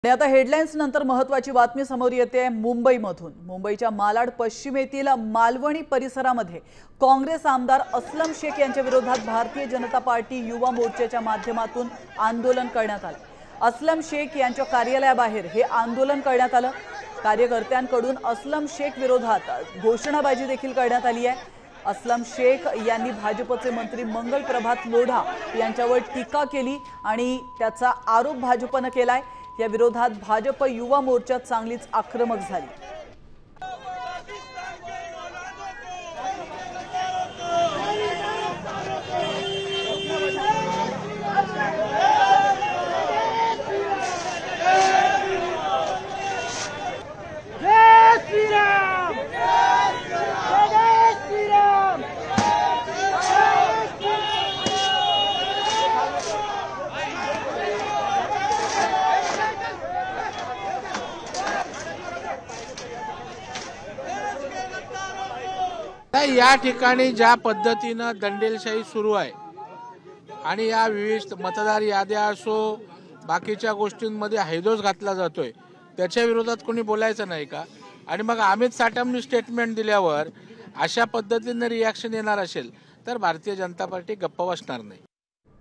आणि आता हेडलाईन्स नंतर महत्त्वाची बातमी समोर येते मुंबईमधून। मुंबईच्या मालाड पश्चिमेतील मालवणी परिसरामध्ये काँग्रेस आमदार असलम शेख यांच्या विरोधात भारतीय जनता पार्टी युवा मोर्चाच्या माध्यमातून आंदोलन करण्यात आले। असलम शेख यांच्या कार्यालयाबाहेर हे आंदोलन करण्यात आलं। कार्यकर्त्यांकडून असलम शेख विरोधात घोषणाबाजी देखील करण्यात आली आहे। असलम शेख यांनी भाजपचे मंत्री मंगल प्रभात लोढा यांच्यावर टीका केली आणि त्याचा आरोप भाजपने केलाय। या विरोधात भाजप युवा मोर्चा चांगलीच आक्रमक झाली। या ठिकाणी ज्या पद्धतीने दंडेलशाही सुरू आहे आणि या विविध मतदार याद्या असो बाकीच्या गोष्टींमध्ये हैदोस घातला जातोय, त्याच्या विरोधात कोणी बोलायचं नाही का? आणि मग अमित साटमने स्टेटमेंट दिल्यावर अशा पद्धतीने रिॲक्शन येणार असेल तर भारतीय जनता पार्टी गप्प बसणार नाही।